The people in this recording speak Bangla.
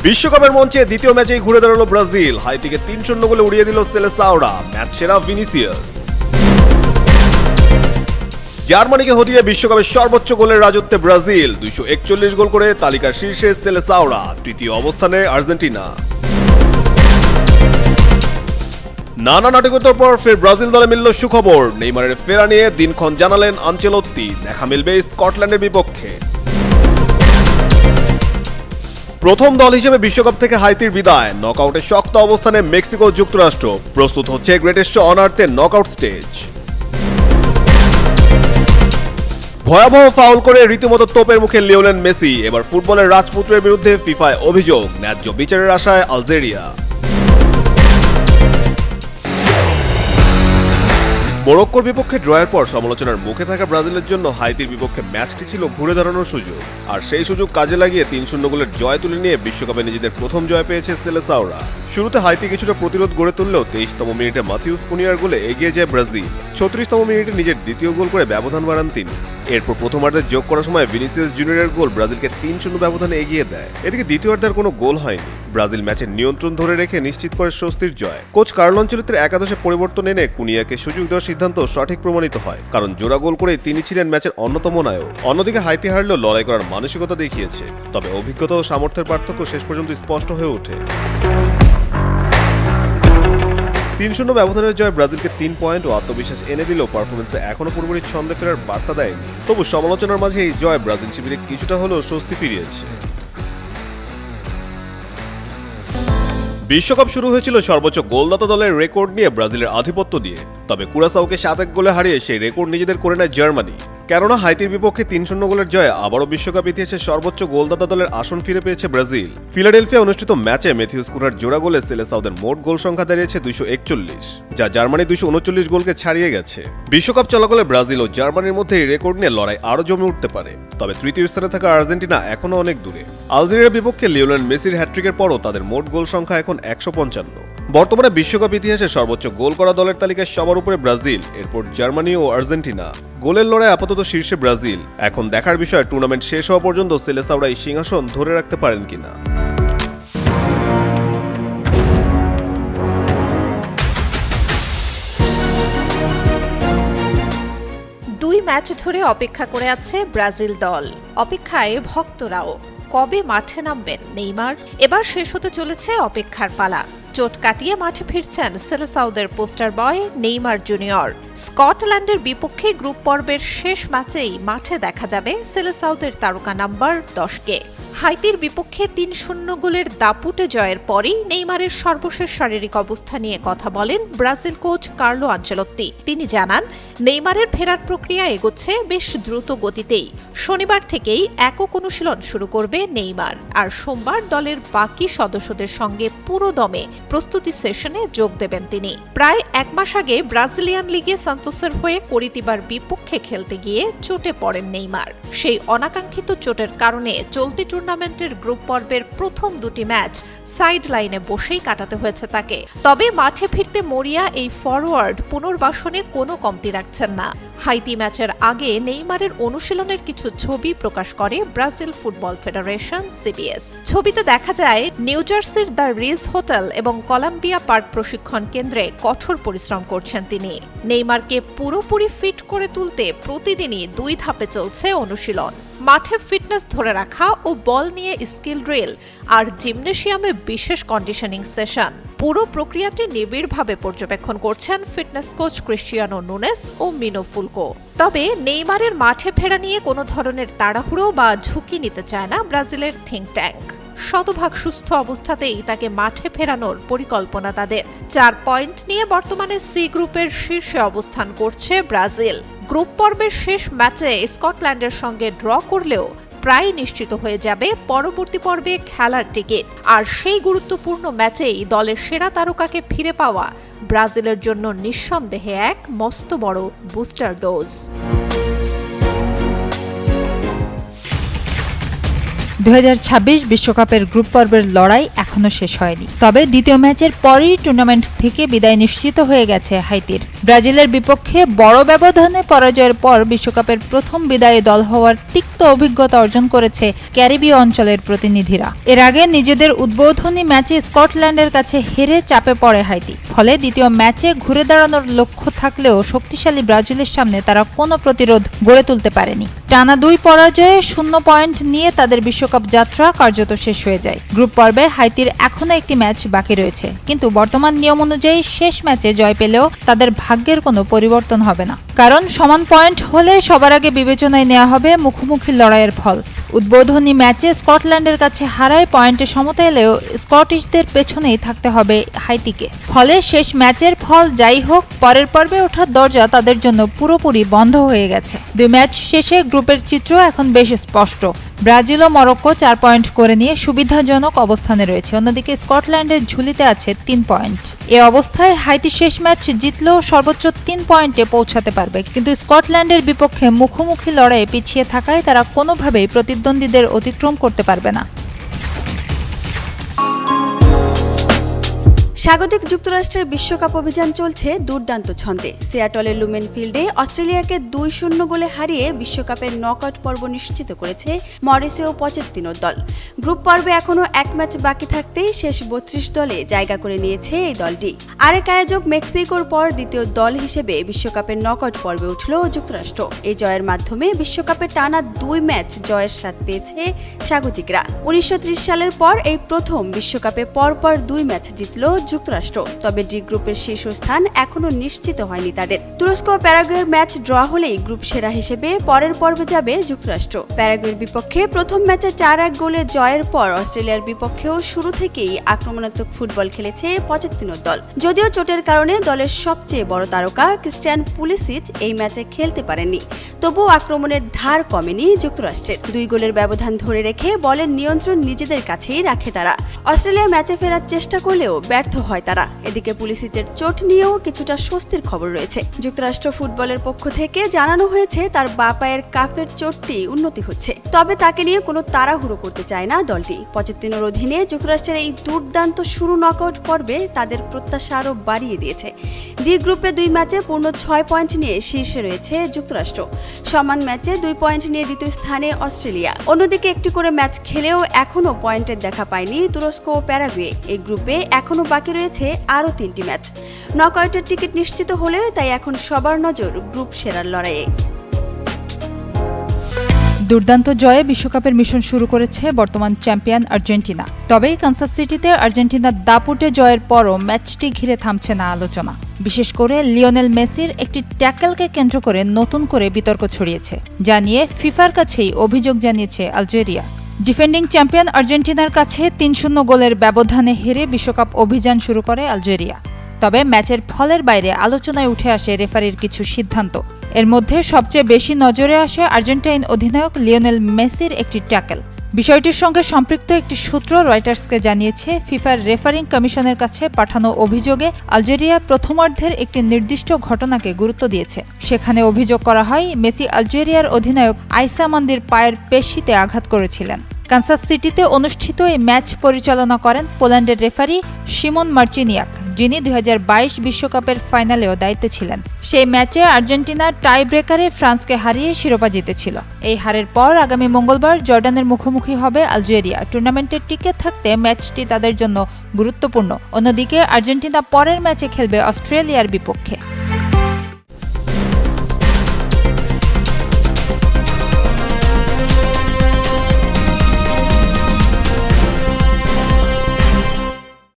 বিশ্বকাপের মঞ্চে দ্বিতীয় ম্যাচেই ঘুরে দাঁড়ালো ব্রাজিল। হাইতিকে 3-0 গোলে উড়িয়ে দিল সেলেসাওরা। ম্যাচ সেরা ভিনিসিয়াস। জার্মানিকে হটিয়ে বিশ্বকাপের সর্বোচ্চ গোলের রাজত্বে ব্রাজিল। 241 গোল করে তালিকার শীর্ষে সেলেসাওরা। তৃতীয় অবস্থানে আর্জেন্টিনা। নানা নাটকতার পর ফের ব্রাজিল দলে মিলল সুখবর। নেইমারের ফেরা নিয়ে দিনক্ষণ জানালেন আনচেলত্তি। দেখা মিলবে স্কটল্যান্ডের বিপক্ষে। প্রথম দল হিসেবে বিশ্বকাপ থেকে হাইতির বিদায়। নকআউটে শক্ত অবস্থানে মেক্সিকো ও যুক্তরাষ্ট্র। প্রস্তুত হচ্ছে গ্রেটেস্ট অন আর্থের নকআউট স্টেজ। ভয়াবহ ফাউল করে রীতিমতো তোপের মুখে লিওনেল মেসি। এবার ফুটবলের রাজপুত্রের বিরুদ্ধে ফিফায় অভিযোগ। ন্যায্য বিচারের আশায় আলজেরিয়া। মরক্কোর বিপক্ষে ড্রয়ের পর সমালোচনার মুখে থাকা ব্রাজিলের জন্য হাইতির বিপক্ষে ম্যাচটি ছিল ঘুরে দাঁড়ানোর সুযোগ। আর সেই সুযোগ কাজে লাগিয়ে 3-0 গোলের জয় তুলে নিয়ে বিশ্বকাপে নিজেদের প্রথম জয় পেয়েছে সেলেসাওরা। শুরুতে হাইতি কিছুটা প্রতিরোধ গড়ে তুললেও 23তম মিনিটে মাথিউস কুনিয়ার গোলে এগিয়ে যায় ব্রাজিল। 36তম মিনিটে নিজের দ্বিতীয় গোল করে ব্যবধান বাড়ান তিনি। এরপর প্রথমার্ধে যোগ করার সময় ভিনিসিয়াস জুনিয়রের গোল ব্রাজিলকে 3-0 ব্যবধানে এগিয়ে দেয়। এদিকে দ্বিতীয়ার্ধে আর কোনো গোল হয়নি। ব্রাজিল ম্যাচের নিয়ন্ত্রণ ধরে রেখে নিশ্চিত করে স্বস্তির জয়। কোচ কার্লো আনচেলত্তির একাদশে পরিবর্তন এনে কুনিয়াকে সুযোগ দেওয়ার সিদ্ধান্ত সঠিক প্রমাণিত হয়, কারণ জোড়া গোল করেই তিনি ছিলেন ম্যাচের অন্যতম নায়ক। অন্যদিকে হাইতি হারলেও লড়াই করার মানসিকতা দেখিয়েছে। তবে অভিজ্ঞতা ও সামর্থ্যের পার্থক্য শেষ পর্যন্ত স্পষ্ট হয়ে ওঠে। 3-0 ব্যবধানের জয় ব্রাজিলকে 3 পয়েন্ট ও আত্মবিশ্বাস এনে দিলেও পারফরমেন্সে এখনো পুরোপুরি ছন্দে ফেরার বার্তা দেয়নি। তবু সমালোচনার মাঝে এই জয় ব্রাজিল শিবিরে কিছুটা হলেও স্বস্তি ফিরিয়েছে। বিশ্বকাপ শুরু হয়েছিল সর্বোচ্চ গোলদাতা দলের রেকর্ড নিয়ে ব্রাজিলের আধিপত্য দিয়ে। তবে কুরাসাওকে 7-1 গোলে হারিয়ে সেই রেকর্ড নিজেদের করে নেয় জার্মানি। কেননা হাইতির বিপক্ষে 3-0 গোলের জয়ে আবারও বিশ্বকাপ ইতিহাসে সর্বোচ্চ গোলদাতা দলের আসন ফিরে পেয়েছে ব্রাজিল। ফিলাডেলফিয়া অনুষ্ঠিত ম্যাচে ম্যাথিউস কুনার জোড়া গোলে সেলেসাওদের মোট গোল সংখ্যা দাঁড়িয়েছে 241, যা জার্মানি 239 গোলকে ছাড়িয়ে গেছে। বিশ্বকাপ চলাকালে ব্রাজিল ও জার্মানির মধ্যে এই রেকর্ড নিয়ে লড়াই আরও জমে উঠতে পারে। তবে তৃতীয় স্থানে থাকা আর্জেন্টিনা এখনও অনেক দূরে। আলজেরিয়ার বিপক্ষে লিওনেল মেসির হ্যাট্রিকের পরও তাদের মোট গোল সংখ্যা এখন 155। বর্তমানে বিশ্বকাপ ইতিহাসে সর্বোচ্চ গোল করা দলের তালিকায় সবার উপরে ব্রাজিল, এরপর জার্মানি ও আর্জেন্টিনা। গোলের লড়াই আপাতত শীর্ষে ব্রাজিল। এখন দেখার বিষয় টুর্নামেন্ট শেষ হওয়া পর্যন্ত সেলেসাওরা এই সিংহাসন ধরে রাখতে পারেন কিনা। দুই ম্যাচ ধরে অপেক্ষা করে আছে ব্রাজিল দল। অপেক্ষায় ভক্তরাও। কবে মাঠে নামবেন নেইমার? এবার শেষ হতে চলেছে অপেক্ষার পালা। চোট কাটিয়ে মাঠে ফিরছেন সেলেসাওদের পোস্টার বয় নেইমার জুনিয়র। স্কটল্যান্ডের বিপক্ষে গ্রুপ পর্বের শেষ ম্যাচেই মাঠে দেখা যাবে সেলেসাওদের তারকা নাম্বার 10-কে। হাইতির বিপক্ষে 3-0 গোলের দাপুটে জয়ের পরই নেইমারের সর্বশেষ শারীরিক অবস্থা নিয়ে কথা বলেন ব্রাজিল কোচ কার্লো আনচেলত্তি। তিনি জানান, নেইমারের ফেরার প্রক্রিয়া এগোচ্ছে বেশ দ্রুত গতিতেই। শনিবার থেকেই একক অনুশীলন শুরু করবে নেইমার, আর সোমবার দলের বাকি সদস্যদের সঙ্গে পুরো দমে প্রস্তুতি সেশনে যোগ দেবেন তিনি। প্রায় 1 মাস আগে ব্রাজিলিয়ান লিগে সান্তোসের হয়ে করিতিবার বিপক্ষে খেলতে গিয়ে চোটে পড়েন নেইমার। সেই অনাকাঙ্ক্ষিত চোটের কারণে চলতি টুর্নামেন্টের গ্রুপ পর্বের প্রথম 2টি ম্যাচ সাইড লাইনে বসেই কাটাতে হয়েছে তাকে। তবে মাঠে ফিরতে মরিয়া এই ফরওয়ার্ড পুনর্বাসনে কোনো কমতি রাখছেন না। হাইতি ম্যাচের আগে নেইমারের অনুশীলনের কিছু ছবি প্রকাশ করে ব্রাজিল ফুটবল ফেডারেশন সিবিএস। ছবিতে দেখা যায় নিউ জার্সির দ্য রিজ হোটেল এবং কলাম্বিয়া পার্ক প্রশিক্ষণ কেন্দ্রে কঠোর পরিশ্রম করছেন তিনি। নেইমারকে পুরোপুরি ফিট করে তুলতে প্রতিদিনই 2 ধাপে চলছে অনুশীলন। মাঠে ফিটনেস ধরে রাখা ও বল নিয়ে স্কিল ড্রিল, আর জিমনেশিয়ামে বিশেষ কন্ডিশনিং সেশন। পুরো প্রক্রিয়াটি নিবিড়ভাবে পর্যবেক্ষণ করছেন ফিটনেস কোচ ক্রিস্টিয়ানো নুনেস ও মিনো ফুলকো। তবে নেইমারের মাঠে ফেরা নিয়ে কোনো ধরনের তাড়াহুড়ো বা ঝুঁকি নিতে চায় না ব্রাজিলের থিঙ্ক ট্যাঙ্ক। শতভাগ সুস্থ অবস্থাতেই তাকে মাঠে ফেরানোর পরিকল্পনা তাদের। 4 পয়েন্ট নিয়ে বর্তমানে সি গ্রুপের শীর্ষে অবস্থান করছে ব্রাজিল। গ্রুপ পর্বের শেষ ম্যাচে স্কটল্যান্ডের সঙ্গে ড্র করলেও প্রায় নিশ্চিত হয়ে যাবে পরবর্তী পর্বে খেলার টিকিট। আর সেই গুরুত্বপূর্ণ ম্যাচেই দলের সেরা তারকাকে ফিরে পাওয়া ব্রাজিলের জন্য নিঃসন্দেহে এক মস্ত বড় বুস্টার ডোজ। 2026 বিশ্বকাপের গ্রুপ পর্বের লড়াই এখনো শেষ হয়নি। তবে দ্বিতীয় ম্যাচের পরই টুর্নামেন্ট থেকে বিদায় নিশ্চিত হয়ে গেছে হাইতির। ব্রাজিলের বিপক্ষে বড় ব্যবধানে পরাজয়ের পর বিশ্বকাপের প্রথম বিদায়ী দল হওয়ার তিক্ত অভিজ্ঞতা অর্জন করেছে ক্যারিবীয় অঞ্চলের প্রতিনিধিরা। এর আগে নিজেদের উদ্বোধনী ম্যাচে স্কটল্যান্ডের কাছে হেরে চাপে পড়ে হাইতি। ফলে দ্বিতীয় ম্যাচে ঘুরে দাঁড়ানোর লক্ষ্য থাকলেও শক্তিশালী ব্রাজিলের সামনে তারা কোনো প্রতিরোধ গড়ে তুলতে পারেনি। টানা 2 পরাজয়ে 0 পয়েন্ট নিয়ে তাদের বিশ্বকাপ যাত্রা কার্যত শেষ হয়ে যায়। গ্রুপ পর্বে হাইতির এখনো একটি ম্যাচ বাকি রয়েছে, কিন্তু বর্তমান নিয়ম অনুযায়ী শেষ ম্যাচে জয় পেলেও তাদের ভাগ্যের কোনো পরিবর্তন হবে না, কারণ সমান পয়েন্ট হলে সবার আগে বিবেচনায় নেওয়া হবে মুখোমুখি লড়াইয়ের ফল। উদ্বোধনী ম্যাচে স্কটল্যান্ডের কাছে হারায় পয়েন্টে সমতা এলেও স্কটিশদের পেছনেই থাকতে হবে হাইতিকে। ফলে শেষ ম্যাচের ফল যাই হোক, পরের পর্বে ওঠার দরজা তাদের জন্য পুরোপুরি বন্ধ হয়ে গেছে। 2 ম্যাচ শেষে গ্রুপের চিত্র এখন বেশ স্পষ্ট। ব্রাজিল ও মরক্কো 4 পয়েন্ট করে নিয়ে সুবিধাজনক অবস্থানে রয়েছে, অন্যদিকে স্কটল্যান্ডের ঝুলিতে আছে 3 পয়েন্ট। এ অবস্থায় হাইতি শেষ ম্যাচ জিতলেও সর্বোচ্চ 3 পয়েন্টে পৌঁছাতে পারবে, কিন্তু স্কটল্যান্ডের বিপক্ষে মুখোমুখি লড়াইয়ে পিছিয়ে থাকায় তারা কোনোভাবেই প্রতিদ্বন্দ্বীদের অতিক্রম করতে পারবে না। স্বাগতিক যুক্তরাষ্ট্রের বিশ্বকাপ অভিযান চলছে দুর্দান্ত ছন্দে। সিয়াটলের লুমেন ফিল্ডে অস্ট্রেলিয়াকে 2-0 গোলে হারিয়ে বিশ্বকাপের নকআউট পর্ব নিশ্চিত করেছে মরিসিও পচেত্তিনোর দল। গ্রুপ পর্বে এখনও 1 ম্যাচ বাকি থাকতেই শেষ 32 দলে জায়গা করে নিয়েছে এই দলটি। আরেক আয়োজক মেক্সিকোর পর দ্বিতীয় দল হিসেবে বিশ্বকাপের নকআউট পর্বে উঠল যুক্তরাষ্ট্র। এই জয়ের মাধ্যমে বিশ্বকাপে টানা 2 ম্যাচ জয়ের স্বাদ পেয়েছে স্বাগতিকরা। 1930 সালের পর এই প্রথম বিশ্বকাপে পরপর 2 ম্যাচ জিতল যুক্তরাষ্ট্র। তবে ডি গ্রুপের শীর্ষস্থান এখনো নিশ্চিত হয়নি তাদের। তুরস্ক ও প্যারাগুয়ের ম্যাচ ড্র হলেই গ্রুপ সেরা হিসেবে পরের পর্বে যাবে যুক্তরাষ্ট্র। প্যারাগুয়ের বিপক্ষে প্রথম ম্যাচে 4-1 গোলে জয়ের পর অস্ট্রেলিয়ার বিপক্ষেও শুরু থেকেই আক্রমণাত্মক ফুটবল খেলেছে পচেত্তিনোর দল। যদিও চোটের কারণে দলের সবচেয়ে বড় তারকা ক্রিস্টিয়ান পুলিসিচ এই ম্যাচে খেলতে পারেননি, তবুও আক্রমণের ধার কমেনি যুক্তরাষ্ট্রের। 2 গোলের ব্যবধান ধরে রেখে বলের নিয়ন্ত্রণ নিজেদের কাছেই রাখে তারা। অস্ট্রেলিয়া ম্যাচে ফেরার চেষ্টা করলেও ব্যর্থ হয় তারা। এদিকে পুলিসিচের চোট নিয়েও কিছুটা স্বস্তির খবর রয়েছে। যুক্তরাষ্ট্র ফুটবলের পক্ষ থেকে জানানো হয়েছে তার বাঁ পায়ের কাফের চোটটি উন্নতি হচ্ছে, তবে তাকে নিয়ে কোনো তাড়াহুড়ো করতে চায় না দলটি। পচেত্তিনোর অধীনে যুক্তরাষ্ট্রের এই দুর্দান্ত শুরু নকআউট পর্বে তাদের প্রত্যাশা আরও বাড়িয়ে দিয়েছে। ডি গ্রুপে 2 ম্যাচে পূর্ণ 6 পয়েন্ট নিয়ে শীর্ষে রয়েছে যুক্তরাষ্ট্র। সমান ম্যাচে 2 পয়েন্ট নিয়ে দ্বিতীয় স্থানে অস্ট্রেলিয়া। অন্যদিকে একটি করে ম্যাচ খেলেও এখনও পয়েন্টের দেখা পায়নি তুরস্ক ও প্যারাগুয়ে। এই গ্রুপে এখনও বাকি রয়েছে আরও 3টি ম্যাচ। নকআউটের টিকিট নিশ্চিত হলেও তাই এখন সবার নজর গ্রুপ সেরার লড়াইয়ে। দুর্দান্ত জয়ে বিশ্বকাপের মিশন শুরু করেছে বর্তমান চ্যাম্পিয়ন আর্জেন্টিনা। তবে কানসাস সিটিতে আর্জেন্টিনার দাপুটে জয়ের পরও ম্যাচটি ঘিরে থামছে না আলোচনা। বিশেষ করে লিওনেল মেসির একটি ট্যাকলকে কেন্দ্র করে নতুন করে বিতর্ক ছড়িয়েছে, যা নিয়ে ফিফার কাছেই অভিযোগ জানিয়েছে আলজেরিয়া। ডিফেন্ডিং চ্যাম্পিয়ন আর্জেন্টিনার কাছে 3-0 গোলের ব্যবধানে হেরে বিশ্বকাপ অভিযান শুরু করে আলজেরিয়া। তবে ম্যাচের ফলের বাইরে আলোচনায় উঠে আসে রেফারির কিছু সিদ্ধান্ত। এর মধ্যে সবচেয়ে বেশি নজরে আসে আর্জেন্টাইন অধিনায়ক লিওনেল মেসির একটি ট্যাকল। বিষয়টির সঙ্গে সম্পৃক্ত একটি সূত্র রয়টার্সকে জানিয়েছে ফিফার রেফারিং কমিশনের কাছে পাঠানো অভিযোগে আলজেরিয়া প্রথমার্ধের একটি নির্দিষ্ট ঘটনাকে গুরুত্ব দিয়েছে। সেখানে অভিযোগ করা হয় মেসি আলজেরিয়ার অধিনায়ক আইসা মান্দির পায়ের পেশিতে আঘাত করেছিলেন। কানসাস সিটিতে অনুষ্ঠিত এই ম্যাচ পরিচালনা করেন পোল্যান্ডের রেফারি শিমন মার্চিনিয়াক, যিনি 2022 বিশ্বকাপের ফাইনালেও দায়িত্বে ছিলেন। সেই ম্যাচে আর্জেন্টিনা টাই ব্রেকারে ফ্রান্সকে হারিয়ে শিরোপা জিতেছিল। এই হারের পর আগামী মঙ্গলবার জর্ডানের মুখোমুখি হবে আলজেরিয়া। টুর্নামেন্টের টিকে থাকতে ম্যাচটি তাদের জন্য গুরুত্বপূর্ণ। অন্যদিকে আর্জেন্টিনা পরের ম্যাচে খেলবে অস্ট্রেলিয়ার বিপক্ষে।